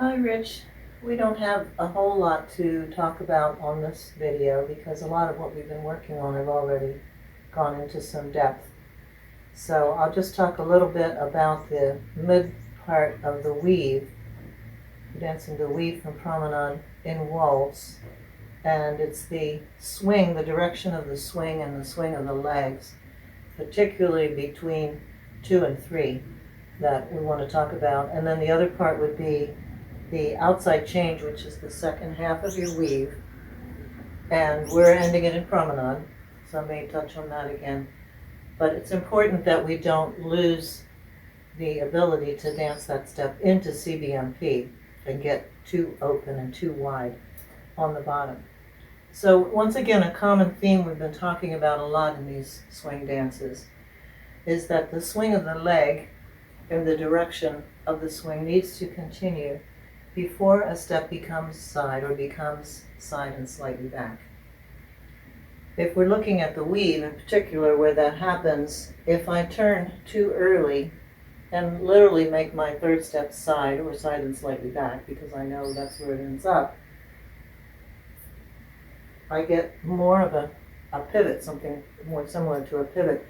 Hi, Rich. We don't have a whole lot to talk about on this video because a lot of what we've been working on have already gone into some depth. So I'll just talk a little bit about the mid part of the weave, dancing the weave from promenade in waltz. And it's the swing, the direction of the swing and the swing of the legs, particularly between 2 and 3, that we want to talk about. And then the other part would be the outside change, which is the second half of your weave, and we're ending it in promenade, so I may touch on that again. But it's important that we don't lose the ability to dance that step into CBMP and get too open and too wide on the bottom. So once again, a common theme we've been talking about a lot in these swing dances is that the swing of the leg in the direction of the swing needs to continue before a step becomes side or becomes side and slightly back. If we're looking at the weave in particular where that happens, if I turn too early and literally make my third step side or side and slightly back because I know that's where it ends up, I get more of a pivot, something more similar to a pivot,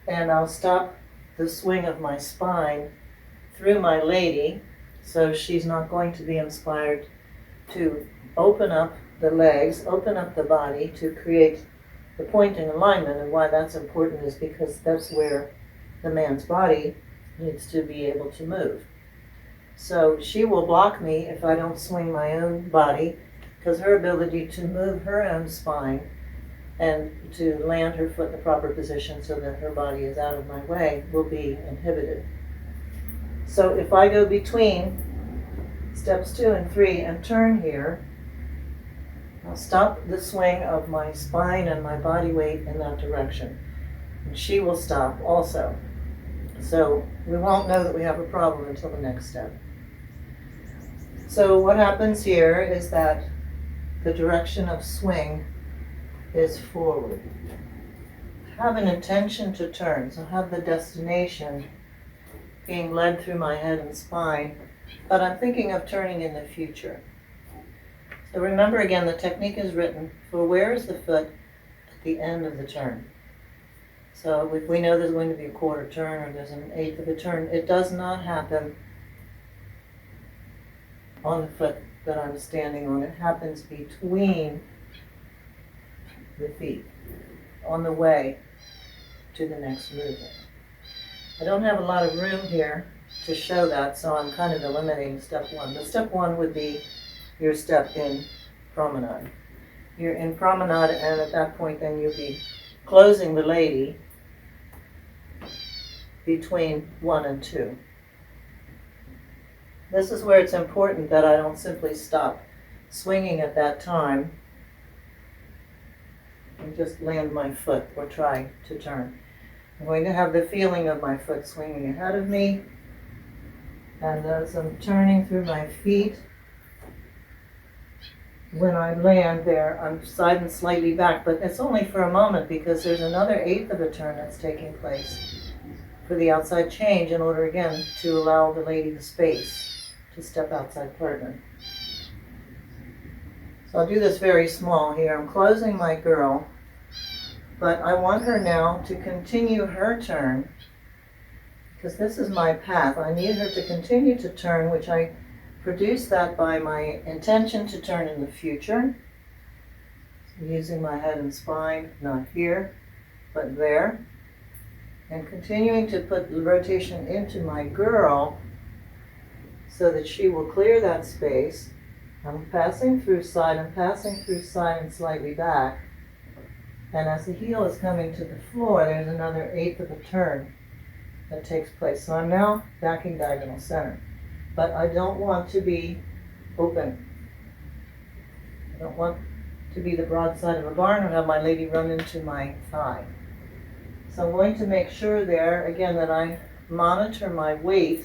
and I'll stop the swing of my spine through my lady, so she's not going to be inspired to open up the legs, open up the body to create the pointing alignment. And why that's important is because that's where the man's body needs to be able to move. So she will block me if I don't swing my own body, because her ability to move her own spine and to land her foot in the proper position so that her body is out of my way will be inhibited. So if I go between steps 2 and 3 and turn here, I'll stop the swing of my spine and my body weight in that direction. And she will stop also. So we won't know that we have a problem until the next step. So what happens here is that the direction of swing is forward. Have an intention to turn, so have the destination being led through my head and spine, but I'm thinking of turning in the future. So remember again, the technique is written for where is the foot at the end of the turn. So if we know there's going to be a quarter turn or there's an eighth of a turn, it does not happen on the foot that I'm standing on. It happens between the feet on the way to the next movement. I don't have a lot of room here to show that, so I'm kind of eliminating step 1. The step 1 would be your step in promenade. You're in promenade, and at that point then you'll be closing the lady between 1 and 2. This is where it's important that I don't simply stop swinging at that time and just land my foot or try to turn. I'm going to have the feeling of my foot swinging ahead of me, and as I'm turning through my feet, when I land there, I'm side and slightly back, but it's only for a moment because there's another eighth of a turn that's taking place for the outside change in order again to allow the lady the space to step outside partner. So I'll do this very small here. I'm closing my girl, but I want her now to continue her turn because this is my path. I need her to continue to turn, which I produce that by my intention to turn in the future, using my head and spine, not here, but there, and continuing to put the rotation into my girl so that she will clear that space. I'm passing through side and slightly back, and as the heel is coming to the floor, there's another eighth of a turn that takes place. So I'm now backing diagonal center. But I don't want to be open. I don't want to be the broadside of a barn or have my lady run into my thigh. So I'm going to make sure there, again, that I monitor my weight,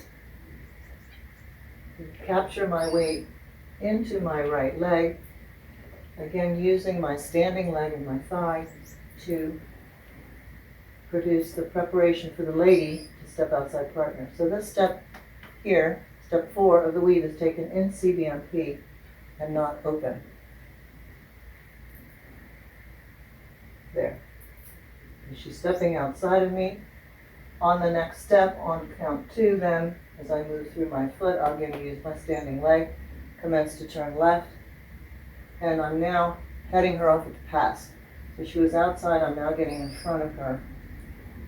capture my weight into my right leg, again using my standing leg and my thigh to produce the preparation for the lady to step outside partner. So this step here, Step 4 of the weave is taken in CBMP and not open. There. And she's stepping outside of me. On the next step, on count 2 then, as I move through my foot, I'm going to use my standing leg, commence to turn left, and I'm now heading her off at the pass. So she was outside, I'm now getting in front of her.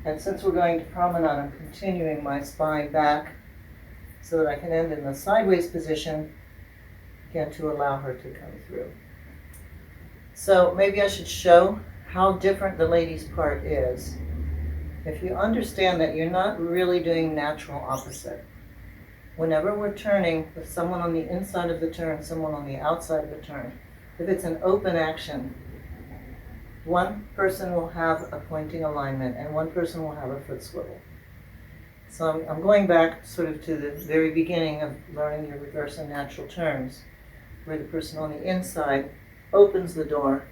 And since we're going to promenade, I'm continuing my spine back so that I can end in the sideways position, again to allow her to come through. So maybe I should show how different the lady's part is. If you understand that you're not really doing natural opposite. Whenever we're turning with someone on the inside of the turn, someone on the outside of the turn, if it's an open action, one person will have a pointing alignment and one person will have a foot swivel. So I'm going back sort of to the very beginning of learning your reverse and natural turns, where the person on the inside opens the door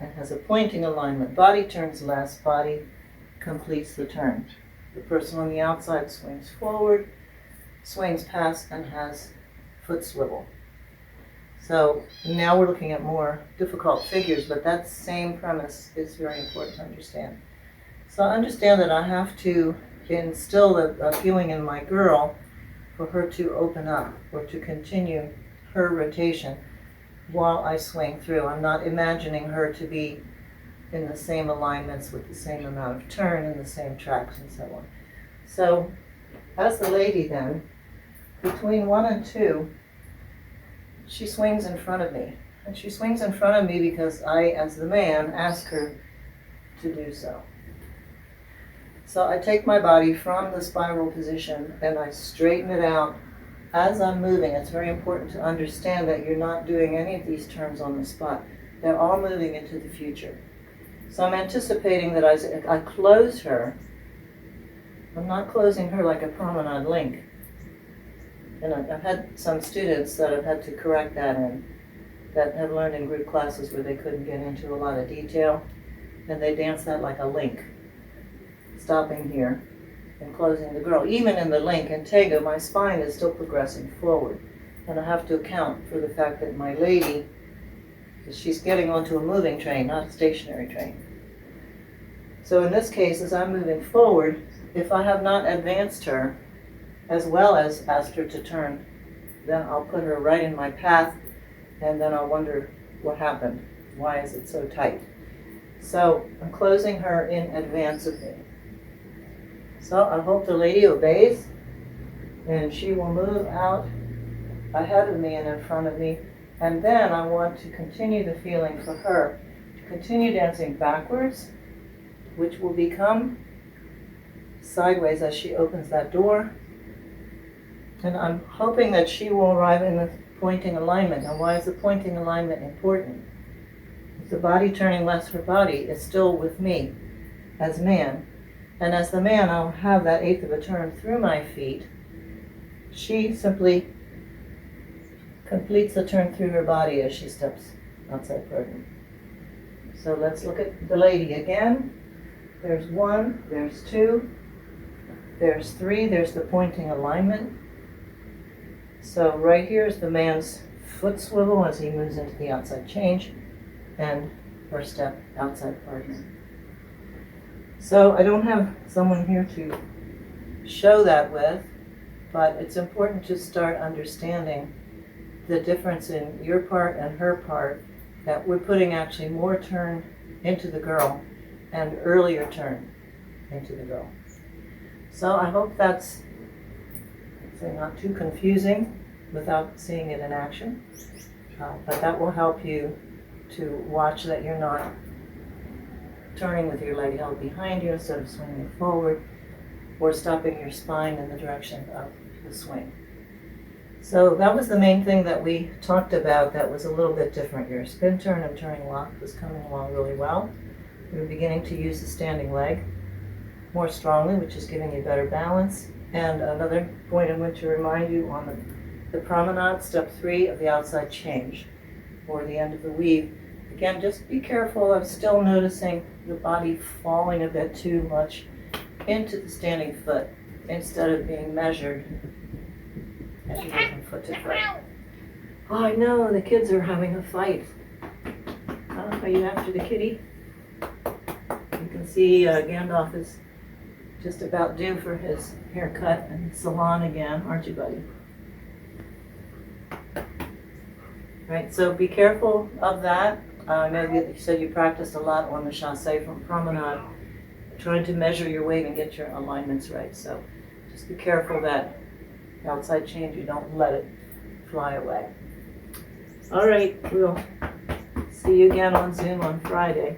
and has a pointing alignment. Body turns less, body completes the turn. The person on the outside swings forward, swings past, and has foot swivel. So now we're looking at more difficult figures, but that same premise is very important to understand. So understand that I have to instill a feeling in my girl for her to open up or to continue her rotation while I swing through. I'm not imagining her to be in the same alignments with the same amount of turn and the same tracks and so on. So as the lady then, between 1 and 2, she swings in front of me. And she swings in front of me because I, as the man, ask her to do so. So I take my body from the spiral position and I straighten it out as I'm moving. It's very important to understand that you're not doing any of these turns on the spot. They're all moving into the future. So I'm anticipating that as I close her, I'm not closing her like a promenade link. And I've had some students that have had to correct that that have learned in group classes where they couldn't get into a lot of detail, and they dance that like a link, stopping here and closing the girl. Even in the link and tego, my spine is still progressing forward, and I have to account for the fact that my lady, she's getting onto a moving train, not a stationary train. So in this case, as I'm moving forward, if I have not advanced her, as well as asked her to turn, then I'll put her right in my path, and then I'll wonder what happened. Why is it so tight? So I'm closing her in advance of me. So I hope the lady obeys, and she will move out ahead of me and in front of me, and then I want to continue the feeling for her to continue dancing backwards, which will become sideways as she opens that door. And I'm hoping that she will arrive in the pointing alignment. Now, why is the pointing alignment important? If the body turning less her body is still with me as man. And as the man, I'll have that eighth of a turn through my feet. She simply completes the turn through her body as she steps outside pardon. So let's look at the lady again. There's 1, there's 2, there's 3, there's the pointing alignment. So right here is the man's foot swivel as he moves into the outside change and first step outside partner. So I don't have someone here to show that with, but it's important to start understanding the difference in your part and her part, that we're putting actually more turn into the girl and earlier turn into the girl. So I hope that's not too confusing without seeing it in action, but that will help you to watch that you're not turning with your leg held behind you instead of swinging forward, or stopping your spine in the direction of the swing. So that was the main thing that we talked about that was a little bit different. Your spin turn and turning lock was coming along really well. We were beginning to use the standing leg more strongly, which is giving you better balance. And another point I want to remind you on the promenade, step 3 of the outside change, or the end of the weave. Again, just be careful of still noticing the body falling a bit too much into the standing foot instead of being measured as you go from foot to foot. Oh, I know, the kids are having a fight. Are you after the kitty? You can see Gandalf is just about due for his haircut and salon again, aren't you, buddy? Right, so be careful of that. I know that you said you practiced a lot on the chasse from promenade, trying to measure your weight and get your alignments right. So just be careful that outside change, you don't let it fly away. All right, we'll see you again on Zoom on Friday.